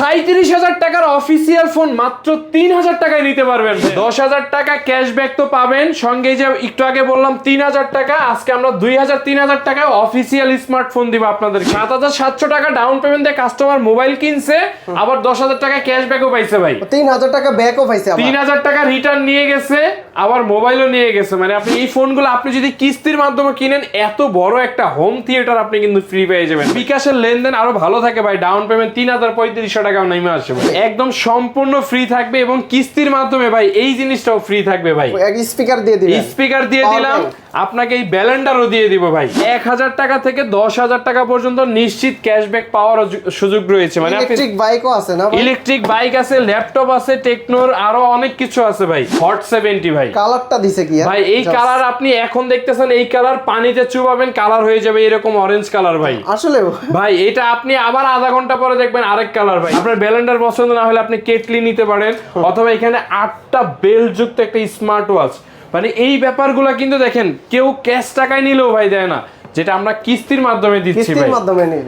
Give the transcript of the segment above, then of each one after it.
37,000 টাকার official phone মাত্র 3,000 টাকায় নিতে পারবেন। 10,000 টাকা ক্যাশব্যাক তো পাবেন, সঙ্গে যে একটু আগে বললাম 3,000 টাকা, আজকে আমরা 3,000 টাকায় অফিসিয়াল স্মার্টফোন দিব আপনাদের। 7,700 টাকা ডাউন পেমেন্ট দিয়ে কাস্টমার মোবাইল কিনছে, আবার 10,000 টাকা ক্যাশব্যাকও পাইছে ভাই, 3,000 টাকা ব্যাকও পাইছে, 3,000 টাকা রিটার্ন নিয়ে গেছে, আবার মোবাইলও নিয়ে গেছে। মানে আপনি এই ফোনগুলো আপনি যদি কিস্তির মাধ্যমে কিনেন, এত বড় একটা হোম থিয়েটার আপনি কিন্তু ফ্রি পেয়ে যাবেন। বিকাশের লেনদেন আরো ভালো থাকে ভাই, ডাউন পেমেন্ট 3,3500 টাকা নেমে আসে ভাই, একদম সম্পূর্ণ ফ্রি থাকবে, এবং কিস্তির মাধ্যমে ভাই এই জিনিসটাও ফ্রি থাকবে ভাই। এক স্পিকার দিয়ে দিলাম, স্পিকার দিয়ে দিলাম আপনাকে, এই ব্যালেন্ডারও দিয়ে দিব ভাই। 1,000 টাকা থেকে 10,000 টাকা পর্যন্ত নিশ্চিত ক্যাশব্যাক পাওয়ার সুযোগ রয়েছে। মানে ইলেকট্রিক বাইকও আছে না? ইলেকট্রিক বাইক আছে, ল্যাপটপ আছে, টেকনোর আরো অনেক কিছু আছে ভাই। হট 70 ভাই, কালারটা দিছে কি ভাই? এই কালার আপনি এখন দেখতেছেন, এই কালার পানিতে চুবাবেন কালার হয়ে যাবে এরকম অরেঞ্জ কালার ভাই। আসলে ভাই এটা আপনি আবার আধা ঘন্টা পরে দেখবেন আরেক কালার ভাই। আপনার ব্যালেন্ডার পছন্দ না হলে আপনি কেটলি নিতে পারেন, অথবা এখানে 8টা বেল যুক্ত একটা স্মার্ট ওয়াচ। মানে এই ব্যাপারগুলো কিন্তু দেখেন কেউ ক্যাশ টাকায় নিলেও ভাই দেয় না, যেটা আমরা কিস্তির মাধ্যমে দিচ্ছি ভাই। কিস্তির মাধ্যমে নিন।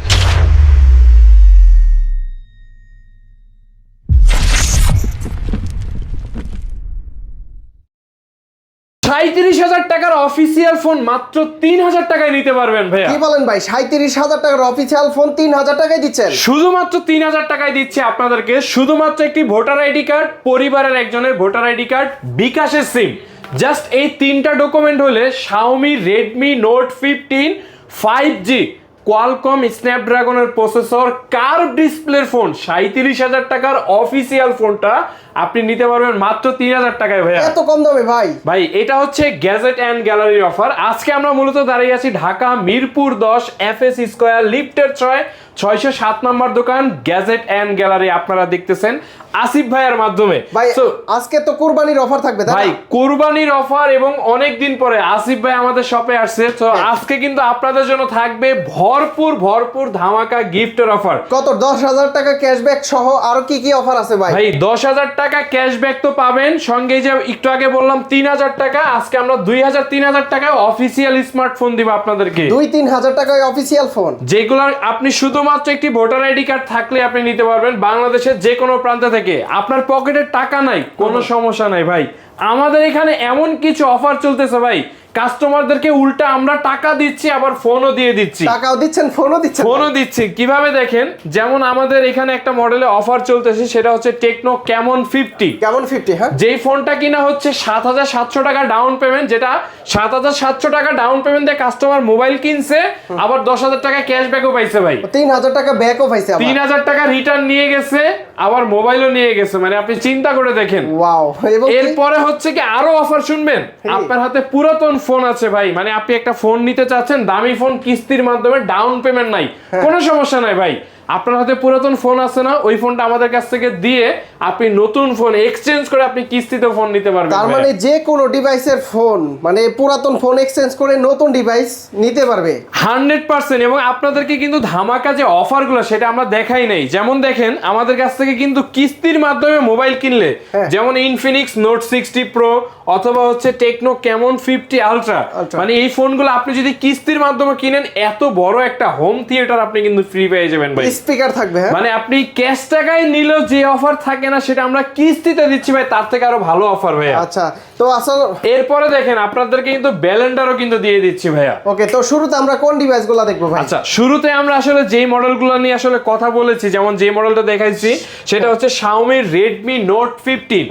টাকার অফিসিয়াল ফোন মাত্র 3,000 টাকায় নিতে পারবেন ভাইয়া। কি বলেন ভাই? 37,000 টাকার অফিসিয়াল ফোন 3,000 টাকায় দিচ্ছেন? শুধুমাত্র 3,000 টাকায় দিচ্ছে আপনাদেরকে, শুধুমাত্র একটি ভোটার আইডি কার্ড, পরিবারের একজনের ভোটার আইডি কার্ড, বিকাশের সিম, জাস্ট এই 3টা ডকুমেন্ট হলে Xiaomi Redmi Note 15 5G Qualcomm স্ন্যাপড্রাগনের প্রসেসর কার্ভ ডিসপ্লের ফোন 37,000 টাকার অফিসিয়াল ফোনটা আপনি নিতে পারবেন মাত্র 3,000 টাকায় ভাইয়া। এত কম দামে ভাই? ভাই এটা হচ্ছে গ্যাজেট অ্যান্ড গ্যালারির অফার। আজকে আমরা মূলত দাঁড়িয়ে আছি ঢাকা মিরপুর 10 FS স্কয়ার লিফটের 607 নম্বর দোকান গ্যাজেট অ্যান্ড গ্যালারি। আপনারা দেখতেছেন আসিফ ভাইয়ের মাধ্যমে। ভাই আজকে তো কুরবানির অফার থাকবে তাই না? ভাই কুরবানির অফার, এবং অনেক দিন পরে আসিফ ভাই আমাদের শপে আসছে, তো আজকে কিন্তু আপনাদের জন্য থাকবে ভরপুর ধামাকা গিফটের অফার। কত? 10,000 টাকা ক্যাশব্যাক সহ আরো কি কি অফার আছে ভাই? ভাই 10,000 টাকা ক্যাশব্যাক তো পাবেন, সঙ্গে যে একটু আগে বললাম 3,000 টাকা, আজকে আমরা 3,000 টাকায় অফিসিয়াল স্মার্টফোন দিব আপনাদেরকে। 2-3,000 টাকায় অফিসিয়াল ফোন, যেগুলো আপনি শুধুমাত্র একটি ভোটার আইডি কার্ড থাকলে আপনি নিতে পারবেন বাংলাদেশের যে কোনো প্রান্ত থেকে। আপনার পকেটে টাকা নাই, কোনো সমস্যা নাই ভাই, আমাদের এখানে এমন কিছু অফার চলতেছে ভাই, কাস্টমারদেরকে উল্টা আমরা টাকা দিচ্ছি, আবার ফোনও দিয়ে দিচ্ছি। টাকাও দিচ্ছেন, ফোনও দিচ্ছি। কিভাবে দেখেন, যেমন আমাদের এখানে একটা মডেলে অফার চলতেছে, সেটা হচ্ছে টেকনো ক্যামন 50। হ্যাঁ, যেই ফোনটা কিনা হচ্ছে 7,700 টাকা ডাউন পেমেন্ট, যেটা 7,700 টাকা ডাউন পেমেন্ট দিয়ে কাস্টমার মোবাইল কিনছে, আবার 10,000 টাকা ক্যাশব্যাকও পাইছে ভাই, 3,000 টাকা ব্যাকও পাইছে, 3,000 টাকা রিটার্ন নিয়ে গেছে, আবার মোবাইলও নিয়ে গেছে। মানে আপনি চিন্তা করে দেখেন। ওয়াও। এরপরে হচ্ছে কি আরো অফার শুনবেন, আপনার হাতে পুরাতন ফোন আছে ভাই, মানে আপনি একটা ফোন নিতে চাচ্ছেন, দামি ফোন, কিস্তির মাধ্যমে, ডাউন পেমেন্ট নাই, কোনো সমস্যা নাই ভাই, আপনার হাতে পুরাতন ফোন আছে না, ওই ফোনটা আমাদের কাছ থেকে দিয়ে আপনি নতুন ফোন এক্সচেঞ্জ করে আপনি কিস্তিতে ফোন নিতে পারবেন। তার মানে যে কোনো ডিভাইসের ফোন, মানে পুরাতন ফোন এক্সচেঞ্জ করে নতুন ডিভাইস নিতে পারবে 100%। এবং আপনাদেরকে কিন্তু ধামাকা যে অফারগুলো সেটা আমরা দেখাই নাই। যেমন দেখেন, আমাদের কাছ থেকে কিন্তু কিস্তির মাধ্যমে মোবাইল কিনলে, যেমন ইনফিনিক্স নোট 60 প্রো অথবা হচ্ছে টেকনো ক্যামন 50 আলট্রা, মানে এই ফোনগুলো আপনি যদি কিস্তির মাধ্যমে কিনেন, এত বড় একটা হোম থিয়েটার আপনি কিন্তু ফ্রি পেয়ে যাবেন ভাই, স্পিকার থাকবে। মানে আপনি ক্যাশ টাকায় নিলেও যে অফার থাকে না, সেটা আমরা কিস্তিতে দিচ্ছি ভাই, তার থেকে আরো ভালো অফার ভাইয়া। আচ্ছা, তো আসলে এরপরে দেখেন আপনাদেরকে কিন্তু ব্যালেন্ডারও কিন্তু দিয়ে দিচ্ছি ভাইয়া। ওকে, তো শুরুতে আমরা কোন ডিভাইসগুলো দেখবো ভাই? আচ্ছা, শুরুতে আমরা আসলে যেই মডেলগুলো নিয়ে আসলে কথা বলেছি, যেমন যে মডেলটা দেখাইছি সেটা হচ্ছে Xiaomi Redmi Note 15।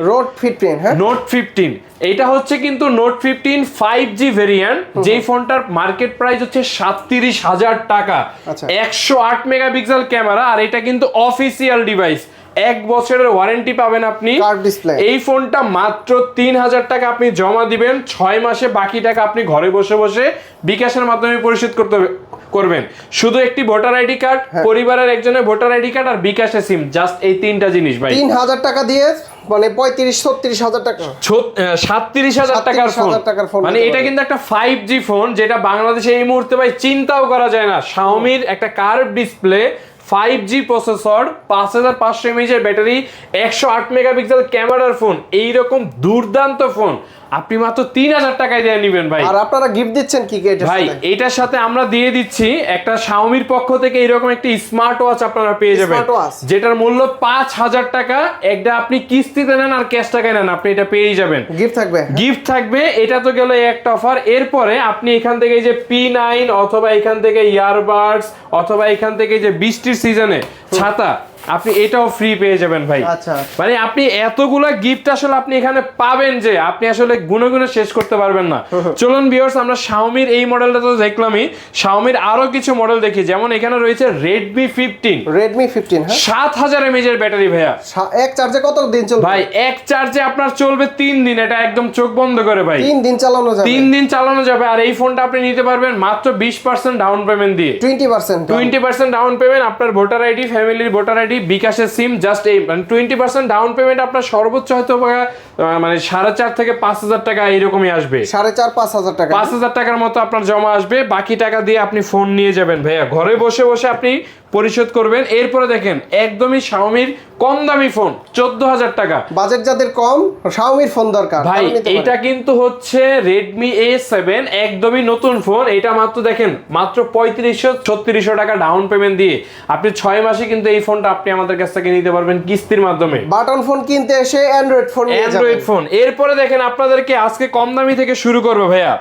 হ্যাঁ, Note 15 এটা হচ্ছে কিন্তু Note 15 5G ভেরিয়েন্ট, যেই ফোনটার মার্কেট প্রাইস হচ্ছে 37,000 টাকা। 108 মেগাপিক্সেল ক্যামেরা, আর এটা কিন্তু অফিসিয়াল ডিভাইস, 1 বছরের ওয়ারেন্টি পাবেন আপনি। এই ফোনটা মাত্র 3,000 টাকা আপনি জমা দিবেন, 6 মাসে বাকি টাকা আপনি ঘরে বসে বসে বিকাশের মাধ্যমে পরিশোধ করবেন। শুধু একটি ভোটার আইডি কার্ড, পরিবারের একজনের ভোটার আইডি কার্ড, আর বিকাশে সিম, জাস্ট এই 3টা জিনিস ভাই। 3,000 টাকা দিয়ে মানে 35-36,000 টাকা, 37,000 টাকার ফোন। মানে এটা কিন্তু একটা 5G ফোন, যেটা বাংলাদেশে এই মুহূর্তে ভাই চিন্তাও করা যায় না। Xiaomi একটা curve display, 5G processor, 5,500 mAh battery, 108 megapixel ক্যামেরার ফোন, এইরকম দুর্দান্ত ফোন আপনি মাত্র 3000 টাকায় দিয়ে নেবেন ভাই। আর আপনারা গিফট দিচ্ছেন কি কি এটার ভাই সাথে? এটার সাথে আমরা দিয়ে দিচ্ছি একটা Xiaomi-র পক্ষ থেকে এরকম একটা স্মার্ট ওয়াচ আপনারা পেয়ে যাবেন, Smart watch? যেটার মূল্য 5000 টাকা। একটা আপনি কিস্তিতে নেন আর ক্যাশ টাকায় নেন, আপনি এটা পেয়ে যাবেন। গিফট থাকবে? গিফট থাকবে। এটা তো গেল একটা অফার। এরপরে আপনি এখান থেকে এই যে P9 অথবা এখান থেকে ইয়ারবাডস অথবা এখান থেকে যে বৃষ্টির সিজনে ছাতা, আপনি এটাও ফ্রি পেয়ে যাবেন ভাই। আচ্ছা। মানে আপনি এতগুলা গিফট আসলে আপনি এখানে পাবেন যে আপনি আসলে গুনে গুনে শেষ করতে পারবেন না। চলুন ভিউয়ার্স, আমরা Xiaomi-র এই মডেলটা তো দেখলামই, Xiaomi-র আরো কিছু মডেল দেখি। যেমন এখানে রয়েছে Redmi 15, Redmi 15, হ্যাঁ 7000 mAh এর ব্যাটারি ভাইয়া। এক চার্জে কত দিন চলবে ভাই এক চার্জে আপনার চলবে 3 দিন, এটা একদম চোখ বন্ধ করে ভাই। 3 দিন চালানো যাবে? 3 দিন চালানো যাবে। আর এই ফোনটা আপনি নিতে পারবেন মাত্র 20% ডাউন পেমেন্ট দিয়ে। 20% ডাউন পেমেন্ট, আপনার ভোটার আইডি, ফ্যামিলির ভোটার আইডি, বিকাশের সিম, জাস্ট এই 20% ডাউন পেমেন্ট আপনার সর্বোচ্চ হয়তো মানে 4.5 থেকে 5000 টাকা এরকমই আসবে। 4.5-5,000 টাকা, 5000 টাকার মতো আপনার জমা আসবে। বাকি টাকা দিয়ে আপনি ফোন নিয়ে যাবেন ভাইয়া, ঘরে বসে বসে আপনি পরিশোধ করবেন। এরপরে দেখেন একদমই Xiaomi-র কম দামি ফোন 14000 টাকা। বাজেট যাদের কম, Xiaomi-র ফোন দরকার ভাই এটা কিন্তু হচ্ছে Redmi A7, একদমই নতুন ফোন। এটা মাত্র দেখেন মাত্র 3500-3600 টাকা ডাউন পেমেন্ট দিয়ে আপনি 6 মাসে কিন্তু এই ফোনটা আপনি আমাদের কাছ থেকে নিতে পারবেন কিস্তির মাধ্যমে। বাটন ফোন কিনতে এসে অ্যান্ড্রয়েড ফোন নিয়ে যাবেন। Android phone. এরপরে দেখেন আপনাদেরকে আজকে কম দামি থেকে শুরু করবো ভাইয়া।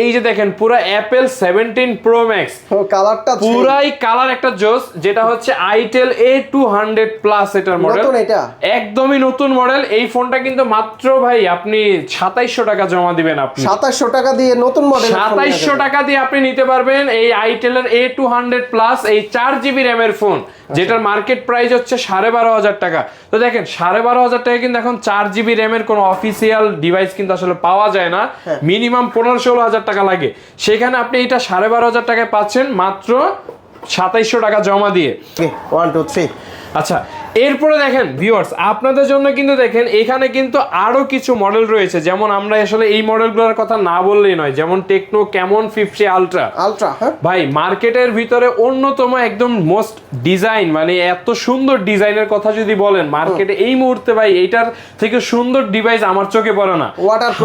এই যে দেখেন পুরো Apple 17 Pro Max, কালারটা পুরাই কালার একটা জোস, যেটা হচ্ছে Itel A200 Plus এটার মডেল, নতুন, এটা একদমই নতুন মডেল। এই ফোনটা কিন্তু মাত্র ভাই আপনি 2700 টাকা জমা দিবেন। আপনি 2700 টাকা দিয়ে নতুন মডেল, 2700 টাকা দিয়ে আপনি নিতে পারবেন এই Itel এর A200 Plus, এই 4GB RAM এর ফোন, যেটার মার্কেট প্রাইস হচ্ছে 12500 টাকা। তো দেখেন 12500 টাকা কিন্তু এখন 4GB RAM এর কোনো অফিসিয়াল ডিভাইস কিন্তু আসলে পাওয়া যায় না, মিনিমাম 15-16 টাকা লাগে। সেখানে আপনি এটা 12500 টাকায় পাচ্ছেন মাত্র 2700 টাকা জমা দিয়ে। 1 2 3। আচ্ছা, এরপরে দেখেন ভিউয়ার্স, আপনাদের জন্য কিন্তু দেখেন এখানে কিন্তু আরো কিছু মডেল রয়েছে। যেমন আমরা আসলে এই মডেলগুলোর কথা না বললেই নয়, যেমন টেকনো Camon 50 আলট্রা। হ্যাঁ ভাই মার্কেটের ভিতরে অন্যতম একদম মোস্ট ডিজাইন, মানে এত সুন্দর ডিজাইনের কথা যদি বলেন মার্কেটে এই মুহূর্তে ভাই এইটার থেকে সুন্দর ডিভাইস আমার চোখে পড়ে না।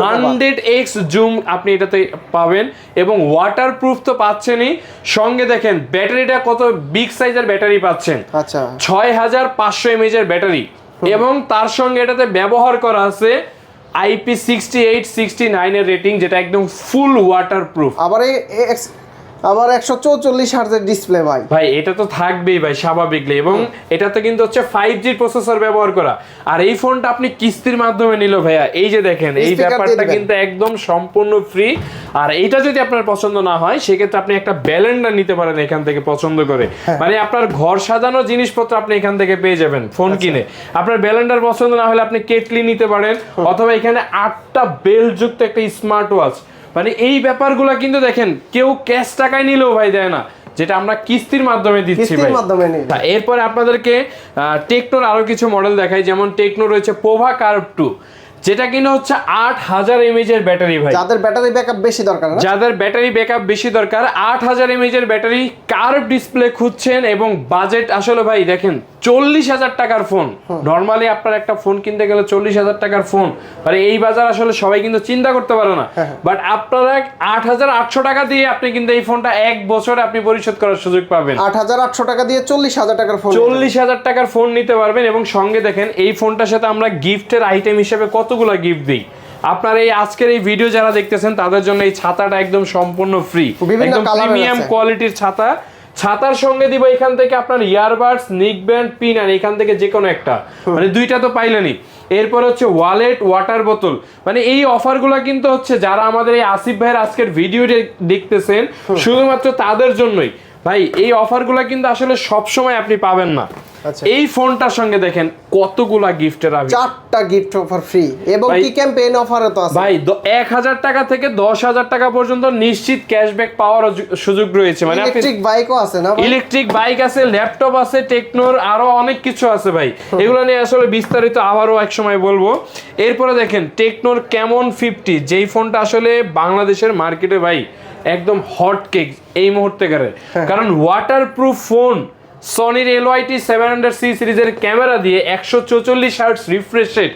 100x জুম আপনি এটাতে পাবেন এবং ওয়াটারপ্রুফ তো পাচ্ছেনই, সঙ্গে দেখেন ব্যাটারিটা কত বিগ সাইজের ব্যাটারি পাচ্ছেন। আচ্ছা, 6500 mAh এর ব্যাটারি, এবং তার সঙ্গে এটাতে ব্যবহার করা আছে IP68-69 এর রেটিং, যেটা একদম ফুল ওয়াটারপ্রুফ। আবার 144 হার্জের ডিসপ্লে ভাই। ভাই এটা তো থাকবেই ভাই স্বাভাবিকলি, এবং এটাতে কিন্তু হচ্ছে 5G প্রসেসর ব্যবহার করা। আর এই ফোনটা আপনি কিস্তির মাধ্যমে নিল ভাইয়া, এই যে দেখেন এই ব্যাপারটা কিন্তু একদম সম্পূর্ণ ফ্রি। আর এইটা যদি আপনার পছন্দ না হয় সেক্ষেত্রে আপনি একটা ব্যালেন্ডার নিতে পারেন এখান থেকে পছন্দ করে, মানে আপনার ঘর সাজানো জিনিসপত্র আপনি এখান থেকে পেয়ে যাবেন ফোন কিনে। আপনার ব্যালেন্ডার পছন্দ না হলে আপনি কেটলি নিতে পারেন, অথবা এখানে 8টা বেল্ট যুক্ত একটা স্মার্ট ওয়াচ। মানে এই ব্যাপারগুলো কিন্তু দেখেন কেউ ক্যাশ টাকায় নিলেও ভাই দেয় না, যেটা আমরা কিস্তির মাধ্যমে দিচ্ছি ভাই। এরপরে আপনাদেরকে টেকনোর আরো কিছু মডেল দেখাই। যেমন টেকনো রয়েছে পোভা কার্ভ 2, যেটা কিনা হচ্ছে 8000 mAh এর ব্যাটারি ভাই। যাদের ব্যাটারি ব্যাকআপ বেশি দরকার, যাদের ব্যাটারি ব্যাকআপ বেশি দরকার, 8000 mAh এর ব্যাটারি, কার্ভ ডিসপ্লে খুঁজছেন, এবং বাজেট আসলে ভাই দেখেন 40000 টাকার ফোন। নরমালি আপনার একটা ফোন কিনতে গেলে 40000 টাকার ফোন, মানে এই বাজার আসলে সবাই কিন্তু চিন্তা করতে পারে না। বাট আপনারা 8800 টাকা দিয়ে আপনি কিন্তু এই ফোনটা 1 বছরে আপনি পরিশোধ করার সুযোগ পাবেন। 8800 টাকা দিয়ে 40000 টাকার ফোন, 40000 টাকার ফোন নিতে পারবেন। এবং সঙ্গে দেখেন এই ফোনটার সাথে আমরা গিফটের আইটেম হিসেবে কতগুলো গিফট দিই। আপনার এই আজকের এই ভিডিও যারা দেখতেছেন তাদের জন্য এই ছাতাটা একদম সম্পূর্ণ ফ্রি, একদম প্রিমিয়াম কোয়ালিটির ছাতা। ছাতার সঙ্গে দিব এখান থেকে আপনার ইয়ারবাডস, নিকব্যান্ড, পিন, আর এখান থেকে যে কোনো একটা, মানে দুইটা তো পাইলেনই। এরপর হচ্ছে ওয়ালেট, ওয়াটার বোতল। মানে এই অফারগুলো কিন্তু হচ্ছে যারা আমাদের এই আসিফ ভাইয়ের আজকের ভিডিও দেখতেছেন শুধুমাত্র তাদের জন্যই ভাই। এই অফারগুলো কিন্তু আসলে সব সময় আপনি পাবেন না। এই ফোনটার সঙ্গে দেখেন কতগুলা গিফটের আগে 4টা গিফট অফার ফ্রি, এবং কি ক্যাম্পেইন অফারও তো আছে ভাই। 1000 টাকা থেকে 10000 টাকা পর্যন্ত নিশ্চিত ক্যাশব্যাক পাওয়ার সুযোগ রয়েছে। মানে ইলেকট্রিক বাইকও আছে না ভাই? ইলেকট্রিক বাইক আছে, ল্যাপটপ আছে, টেকনোর আরো অনেক কিছু আছে ভাই। এগুলো নিয়ে আসলে বিস্তারিত আবারও এক সময় বলবো। এরপরে দেখেন টেকনোর Camon 50, যেই ফোনটা আসলে বাংলাদেশের মার্কেটে ভাই একদম হট কেক এই মুহূর্তে করে, কারণ ওয়াটারপ্রুফ ফোন। সনির LYT 700C সিরিজের ক্যামেরা দিয়ে 144 হার্টজ রিফ্রেশ রেট,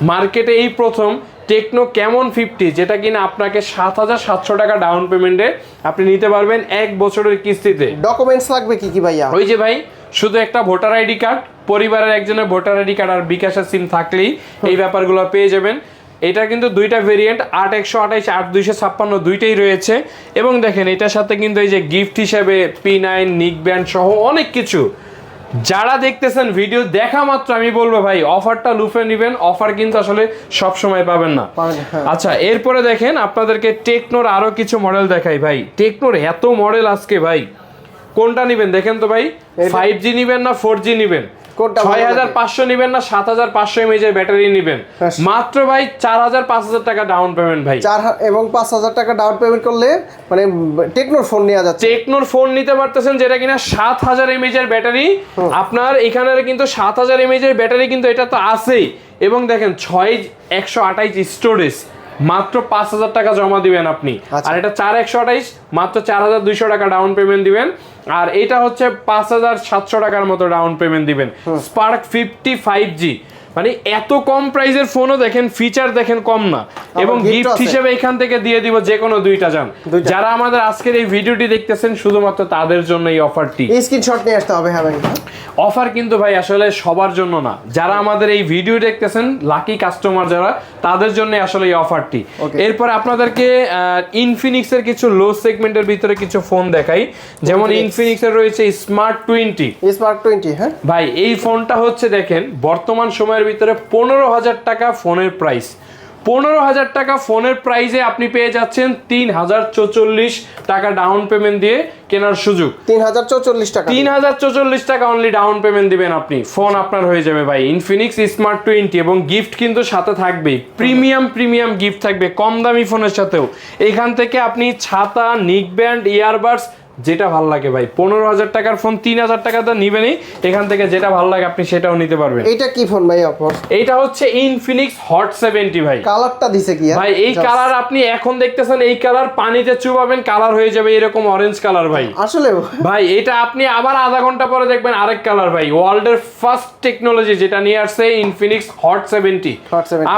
মার্কেটে এই প্রথম টেকনো ক্যামন 50, যেটা কিনা আপনাকে 7,700 টাকা ডাউন পেমেন্টে আপনি নিতে পারবেন 1 বছরের কিস্তিতে। ডকুমেন্টস লাগবে কি কি ভাইয়া? ওই যে ভাই, শুধু একটা ভোটার আইডি কার্ড, পরিবারের একজনের ভোটার আইডি কার্ড আর বিকাশের সিম থাকলেই এই ব্যাপারগুলো পেয়ে যাবেন। এটা কিন্তু দুইটা ভেরিয়েন্ট, 8128, 8256 দুইটাই রয়েছে। এবং দেখেন এটার সাথে কিন্তু এই যে গিফট হিসেবে P9 নিক ব্যান্ড সহ অনেক কিছু। যারা দেখতেছেন ভিডিও দেখা মাত্র আমি বলবো ভাই অফারটা লুফে নেবেন, অফার কিন্তু আসলে সব সময় পাবেন না। আচ্ছা, এরপরে দেখেন আপনাদেরকে টেকনোর আরো কিছু মডেল দেখাই ভাই। টেকনোর এত মডেল আজকে ভাই, কোনটা নেবেন দেখেন তো ভাই? 5G নেবেন না 4G নেবেন? 6500 নেবেন না 7500 mAh এর ব্যাটারি নেবেন? মাত্র ভাই 4000-5000 টাকা ডাউন পেমেন্ট ভাই। 4 এবং 5000 টাকা ডাউন পেমেন্ট করলে মানে টেকনোর ফোন নেওয়া যাচ্ছে। টেকনোর ফোন নিতে পারতেছেন যেটা কিনা 7000 mAh এর ব্যাটারি। আপনার এখানে কিন্তু 7000 mAh এর ব্যাটারি কিন্তু এটা তো আছেই। এবং দেখেন 6128 স্টোরেজ, মাত্র 5000 টাকা জমা দিবেন আপনি। আর এটা 4128, মাত্র 4200 টাকা ডাউন পেমেন্ট দিবেন। আর এটা হচ্ছে 5700 টাকার মতো ডাউন পেমেন্ট দিবেন। স্পার্ক 50 5G, মানে এত কম প্রাইসের ফোনও দেখেন ফিচার দেখেন কম না। এবং গিফট হিসেবে এখান থেকে দিয়ে দিব যে কোনো দুইটা যান। যারা আমাদের আজকের এই ভিডিওটি দেখতেছেন শুধুমাত্র তাদের জন্য এই অফারটি। স্ক্রিনশট নিয়ে আসতে হবে। হ্যাঁ ভাই, অফার কিন্তু ভাই আসলে সবার জন্য না, যারা আমাদের এই ভিডিও দেখতেছেন লাকি কাস্টমার যারা, তাদের জন্য আসলে এই অফারটি। এরপর আপনাদেরকে ইনফিনিক্স এর কিছু লো সেগমেন্টের ভিতরে কিছু ফোন দেখাই। যেমন ইনফিনিক্স এর রয়েছে স্মার্ট 20। স্মার্ট 20, হ্যাঁ ভাই এই ফোনটা হচ্ছে দেখেন বর্তমান সময়ের ভিতরে 15000 টাকা ফোনের প্রাইস। 15000 টাকা ফোনের প্রাইসে আপনি পেয়ে যাচ্ছেন 3044 টাকা ডাউন পেমেন্ট দিয়ে কেনার সুযোগ। 3044 টাকা, 3044 টাকা অনলি ডাউন পেমেন্ট দিবেন আপনি, ফোন আপনার হয়ে যাবে ভাই। ইনফিনিক্স স্মার্ট 20 এবং গিফট কিন্তু সাথে থাকবে, প্রিমিয়াম গিফট থাকবে কম দামি ফোনের সাথেও। এখান থেকে আপনি ছাতা, নিক ব্যান্ড, ইয়ারবাডস যেটা ভালো লাগে ভাই। 15000 টাকার ফোন 3000 টাকা তো নিবেনই, এখান থেকে যেটা ভালো লাগে আপনি সেটাও নিতে পারবেন। এটা কি ফোন ভাই আপনার? এটা হচ্ছে ইনফিনিক্স হট 70 ভাই। কালারটা দিছে কি ভাই? এই কালার আপনি এখন দেখতেছেন, এই কালার পানিতে চুবাবেন কালার হয়ে যাবে এরকম অরেঞ্জ কালার ভাই। আসলে ভাই এটা আপনি আবার আধা ঘন্টা পরে দেখবেন আরেক কালার ভাই। ওয়ার্ল্ডের ফার্স্ট টেকনোলজি যেটা নিয়ে আসছে ইনফিনিক্স হট 70।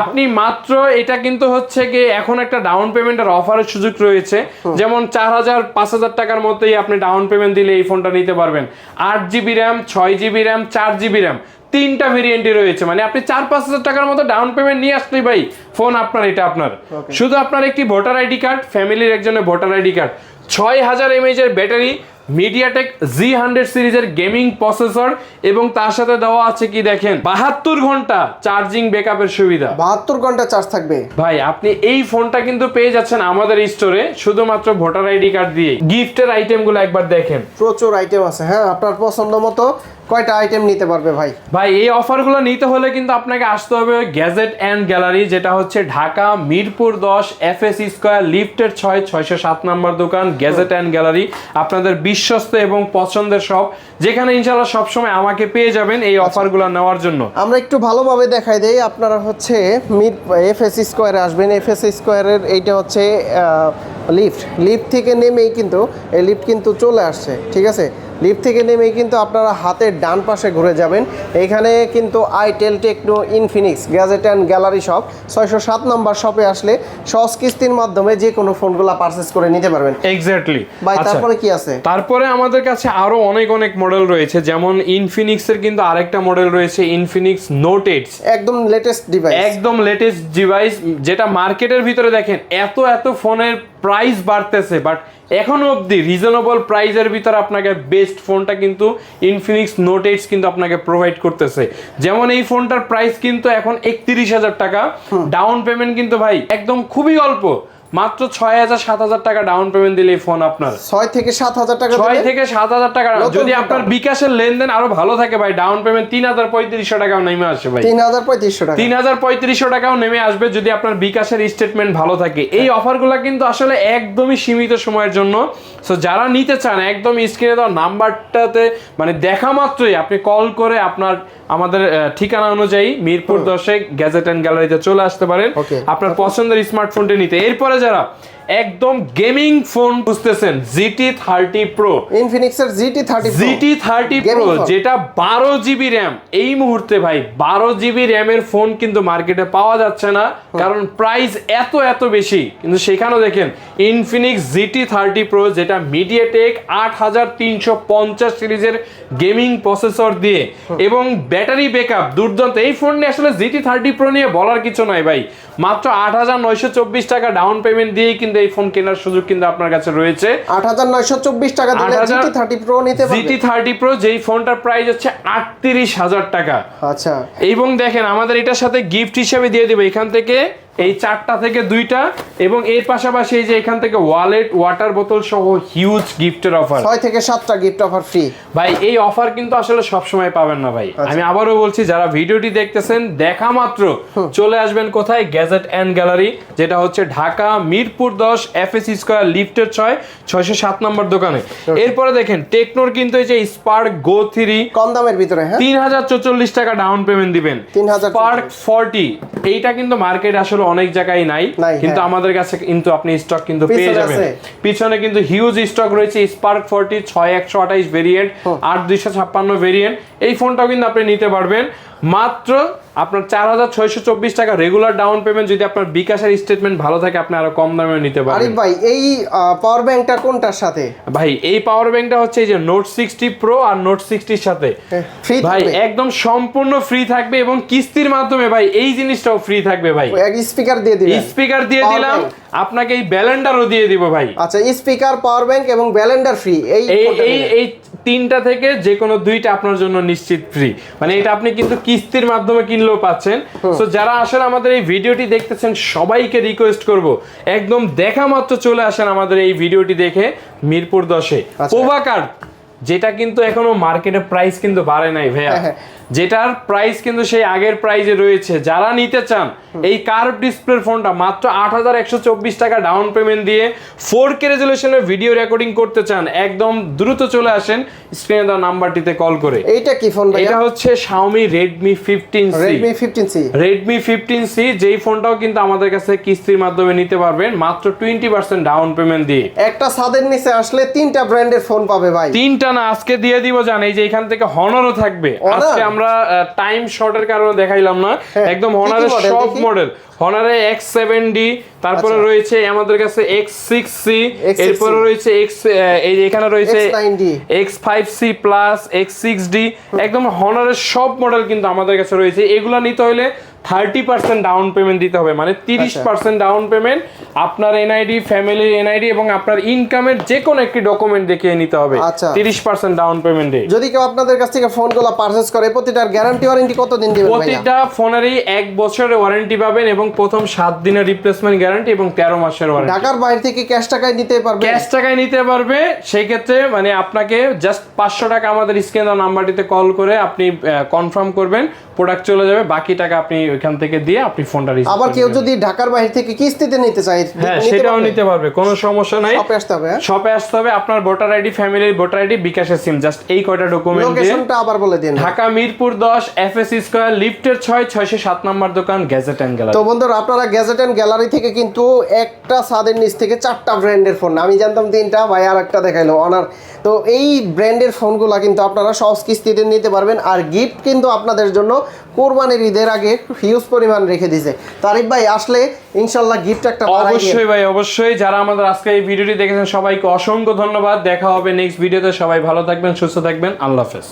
আপনি মাত্র এটা কিন্তু হচ্ছে কি এখন একটা ডাউন পেমেন্টের অফারের সুযোগ রয়েছে। যেমন 4000-5000 টাকার মধ্যে আপনি ডাউন পেমেন্ট দিলে এই ফোনটা নিতে পারবেন। 8GB RAM, 6GB RAM, 4GB RAM, তিনটা ভেরিয়েন্টই রয়েছে। মানে আপনি 4-5000 টাকার মতো ডাউন পেমেন্ট নিয়ে আসলেই ভাই ফোন আপনার। এটা আপনার শুধু আপনার একটি ভোটার আইডি কার্ড, ফ্যামিলির একজনের ভোটার আইডি কার্ড, 6000 mAh এর ব্যাটারি, মিডিয়াটেক Z100 সিরিজের গেমিং প্রসেসর এবং তার সাথে দেওয়া আছে কি দেখেন 72 ঘন্টা চার্জিং ব্যাকআপের সুবিধা। 72 ঘন্টা চার্জ থাকবে ভাই। আপনি এই ফোনটা কিন্তু পেয়ে যাচ্ছেন আমাদের স্টোরে শুধুমাত্র ভোটার আইডি কার্ড দিয়ে। গিফটের আইটেমগুলো একবার দেখেন, প্রচুর আইটেম আছে। হ্যাঁ, আপনার পছন্দ মতো কয়টা আইটেম নিতে পারবে ভাই? ভাই এই অফারগুলো নিতে হলে কিন্তু আপনাকে আসতে হবে গ্যাজেট অ্যান্ড গ্যালারি, যেটা হচ্ছে ঢাকা মিরপুর 10 FS স্কয়ার লিফটের 607 নম্বর দোকান গ্যাজেট অ্যান্ড গ্যালারি। আপনাদের বিশ্বস্ত এবং পছন্দের শপ, যেখানে ইনশাআল্লাহ সবসময় আমাকে পেয়ে যাবেন এই অফারগুলো নেওয়ার জন্য। আমরা একটু ভালোভাবে দেখাই দেই। আপনারা হচ্ছে FS স্কয়ারে আসবেন। FS স্কয়ারের এইটা হচ্ছে লিফট থেকে নেমেই কিন্তু এই লিফট কিন্তু চলে আসছে, ঠিক আছে? লিফট থেকে নেমেই কিন্তু আপনারা হাতের ডান পাশে ঘুরে যাবেন। এখানে কিন্তু Itel, Tecno, Infinix gadget and gallery shop 607 number শপে আসলে সহজ কিস্তির মাধ্যমে যে কোনো ফোনগুলো পারচেজ করে নিতে পারবেন। এক্স্যাক্টলি ভাই, তারপরে কি আছে? তারপরে আমাদের কাছে আরো অনেক মডেল রয়েছে। যেমন ইনফিনিক্স এর কিন্তু আরেকটা মডেল রয়েছে ইনফিনিক্স নোট 8, একদম লেটেস্ট ডিভাইস, একদম লেটেস্ট ডিভাইস, যেটা মার্কেটের ভিতরে দেখেন এত ফোনের প্রাইস বাড়তেছে, বাট এখনো অবধি রিজনেবল প্রাইসের ভিতরে আপনাকে বেস্ট ফোনটা কিন্তু ইনফিনিক্স নোট 8 কিন্তু আপনাকে প্রোভাইড করতেছে। যেমন এই ফোনটার প্রাইস কিন্তু এখন 31000 টাকা, ডাউন পেমেন্ট কিন্তু ভাই একদম খুবই অল্প, মাত্র 6000-7000 টাকা ডাউন পেমেন্ট দিলে ফোন আপনার 6 থেকে 7000 টাকা, 6 থেকে 7000 টাকা। যদি আপনার বিকাশের লেনদেন আরো ভালো থাকে ভাই, ডাউন পেমেন্ট 3000-3500 টাকাও নেমে আসে ভাই। 303500 টাকা, 303500 টাকাও নেমে আসবে যদি আপনার বিকাশের স্টেটমেন্ট ভালো থাকে। এই অফারগুলো কিন্তু আসলে একদমই সীমিত সময়ের জন্য। সো যারা নিতে চান একদম স্ক্রিনে দেওয়া নাম্বারটাতে মানে দেখা মাত্রই আপনি কল করে আপনার আমাদের ঠিকানা অনুযায়ী মিরপুর 10 গ্যাজেট অ্যান্ড গ্যালারিতে চলে আসতে পারেন আপনার পছন্দের স্মার্টফোনটি নিতে। এরপরে যারা একদম গেমিং ফোন খুঁজতেছেন GT30 Pro, ইনফিনিক্সের GT30 Pro যেটা 12GB র্যাম, এই মুহূর্তে ভাই 12GB র্যামের ফোন কিন্তু মার্কেটে পাওয়া যাচ্ছে না, কারণ প্রাইস এত বেশি। কিন্তু সেখানেও দেখেন ইনফিনিক্স GT30 Pro যেটা মিডিয়াটেক 8350 সিরিজের গেমিং প্রসেসর দিয়ে এবং ব্যাটারি ব্যাকআপ দুর্দান্ত। এই ফোন নিয়ে আসলে GT30 Pro নিয়ে বলার কিছু নাই ভাই, মাত্র 8924 টাকা ডাউন পেমেন্ট দিয়ে কিন্তু এই ফোন কেনার সুযোগ কিন্তু আপনার কাছে রয়েছে। 8924 টাকা দিলে GT30 Pro নিতে পারবেন। GT30 Pro যেই ফোনটার প্রাইস হচ্ছে 38000 টাকা। আচ্ছা, এবং দেখেন আমাদের এটার সাথে গিফট হিসেবে দিয়ে দিব এখান থেকে এই 4টা থেকে 2টা, এবং এর পাশাপাশি এই যে এখান থেকে ওয়ালেট, ওয়াটার বোতল সহ হিউজ গিফটের অফার, 6 থেকে 7টা গিফট অফার ফ্রি। ভাই এই অফার কিন্তু আসলে সব সময় পাবেন না ভাই। আমি আবারও বলছি, যারা ভিডিওটি দেখতেছেন দেখা মাত্র চলে আসবেন কোথায়, গ্যাজেট এন্ড গ্যালারি, যেটা হচ্ছে ঢাকা মিরপুর 10 FSC স্কয়ার লিফটের 607 নম্বর দোকানে। এরপরে দেখেন টেকনোর কিন্তু এই যে স্পার্ক গো 3 কম দামের ভিতরে, হ্যাঁ 3044 টাকা ডাউন পেমেন্ট দিবেন। 3044 স্পার্ক 40 এইটা কিন্তু মার্কেটে আসলে অনেক জায়গায় নাই, কিন্তু আমাদের কাছে কিন্তু আপনি স্টক কিন্তু পেয়ে যাবেন। পিছনে কিন্তু হিউজ স্টক রয়েছে। স্পার্ক 40 6128 ভেরিয়েন্ট, 8256 ভেরিয়েন্ট, এই ফোনটাও কিন্তু আপনি নিতে পারবেন মাত্র আপনার 4624 টাকা রেগুলার ডাউন পেমেন্ট। যদি আপনার বিকাশের স্টেটমেন্ট ভালো থাকে আপনি আরো কম দামে নিতে পারবেন। আরিফ ভাই এই পাওয়ার ব্যাংকটা কোনটার সাথে? ভাই এই পাওয়ার ব্যাংকটা হচ্ছে এই যে নোট 60 প্রো আর নোট 60 এর সাথে ফ্রি ভাই, একদম সম্পূর্ণ ফ্রি থাকবে এবং কিস্তির মাধ্যমে ভাই এই জিনিসটাও ফ্রি থাকবে ভাই। এক স্পিকার দিয়ে দিলাম, স্পিকার দিয়ে দিলাম আপনাকে, এই ব্যালেন্ডারও দিয়ে দিব ভাই। আচ্ছা, স্পিকার, পাওয়ার ব্যাংক এবং ব্যালেন্ডার ফ্রি, এই তিনটা থেকে যে কোনো দুইটা আপনার জন্য নিশ্চিত ফ্রি, মানে এটা আপনি কিন্তু কিস্তির মাধ্যমে কিনলেও পাচ্ছেন। সো যারা আসলে আমাদের এই ভিডিওটি দেখতেছেন সবাইকে রিকোয়েস্ট করব একদম দেখা মাত্র চলে আসেন আমাদের এই ভিডিওটি দেখে মিরপুর 10-এ ওভাকার, যেটা কিন্তু এখনো মার্কেটে প্রাইস কিন্তু বাড়ে নাই ভাইয়া, যেটার প্রাইস কিন্তু সেই আগের প্রাইসে রয়েছে। যারা নিতে চান এই কার্ভ ডিসপ্লের ফোনটা মাত্র 8124 টাকা ডাউন পেমেন্ট দিয়ে 4K রেজোলিউশনের ভিডিও রেকর্ডিং করতে চান, একদম দ্রুত চলে আসেন স্ক্রিনে দেওয়া নাম্বারটিতে কল করে। এইটা কি ফোন ভাই? এটা হচ্ছে Xiaomi Redmi 15C, যেই ফোনটাও কিন্তু আমাদের কাছে কিস্তির মাধ্যমে নিতে পারবেন মাত্র 20% ডাউন পেমেন্ট দিয়ে। একটা ছাদের নিচে আসলে 3টা ব্র্যান্ডের ফোন পাবে ভাই। 3টা না, আজকে দিয়ে দিব জান, এই যে এখান থেকে হনারও থাকবে। আজকে আমরা টাইম শর্টের কারণে দেখাইলাম না, একদম হনারের সব মডেল, হনারে X7D, তারপরে রয়েছে আমাদের কাছে X6C, এরপরে রয়েছে এই যে এখানে রয়েছে X5C প্লাস, X6D, একদম হনারের সব মডেল কিন্তু আমাদের কাছে রয়েছে। এগুলা নিতে হলে 30% ডাউন পেমেন্ট দিতে হবে, মানে 30% ডাউন পেমেন্ট আপনার এনআইডি, ফ্যামিলির এনআইডি এবং আপনার ইনকামের যে কোনো একটি ডকুমেন্ট দেখিয়ে নিতে হবে 30% ডাউন পেমেন্টে। যদি কেউ আপনাদের কাছ থেকে ফোনগুলো পারচেজ করে, প্রতিটার গ্যারান্টি ওয়ারেন্টি কতদিন দিবেন ভাই? প্রতিটা ফোনেরই 1 বছরের ওয়ারেন্টি পাবেন এবং প্রথম 7 দিনের রিপ্লেসমেন্ট গ্যারান্টি এবং 13 মাসের ওয়ারেন্টি। ঢাকার বাইরে থেকে ক্যাশ টাকায় নিতে পারবে? ক্যাশ টাকায় নিতে পারবে। সেই ক্ষেত্রে মানে আপনাকে জাস্ট 500 টাকা আমাদের স্ক্রিনে দেওয়া নাম্বারটিতে কল করে আপনি কনফার্ম করবেন, প্রোডাক্ট চলে যাবে, বাকি টাকা আপনি ওইখান থেকে দিয়ে আপনি ফোনটা রিসিভ। আবার কেউ যদি ঢাকার বাইরে থেকে কিস্তিতে নিতে চায়, হ্যাঁ সেটাও নিতে পারবে, কোনো সমস্যা নাই। শপে আসতে হবে, শপে আসতে হবে, আপনার ভোটার আইডি, ফ্যামিলির ভোটার আইডি, বিকাশের সিম, জাস্ট এই কয়টা ডকুমেন্ট দিয়ে। লোকেশনটা আবার বলে দিন। ঢাকা মিরপুর 10 FSC স্কয়ার লিফটের 607 নম্বর দোকান, গ্যাজেট এন্ড গ্যালারি। তো বন্ধুরা আপনারা গ্যাজেট এন্ড গ্যালারি থেকে কিন্তু একটা ছাদের নিচ থেকে 4টা ব্র্যান্ডের ফোন, আমি জানতাম 3টা, ভাই আর একটা দেখাইলো অনার। তো এই ব্র্যান্ডের ফোনগুলো কিন্তু আপনারা সহজ কিস্তিতে নিতে পারবেন। আর গিফট কিন্তু আপনাদের জন্য কোরবানির ঈদের আগে হিউজ পরিমাণ রেখে দিয়েছে। তারিফ ভাই আসলে ইনশাআল্লাহ গিফট একটা অবশ্যই ভাই, অবশ্যই। যারা আমাদের আজকে এই ভিডিওটি দেখেছেন সবাইকে অসংখ্য ধন্যবাদ। দেখা হবে নেক্সট ভিডিওতে। সবাই ভালো থাকবেন, সুস্থ থাকবেন, আল্লাহ হাফেজ।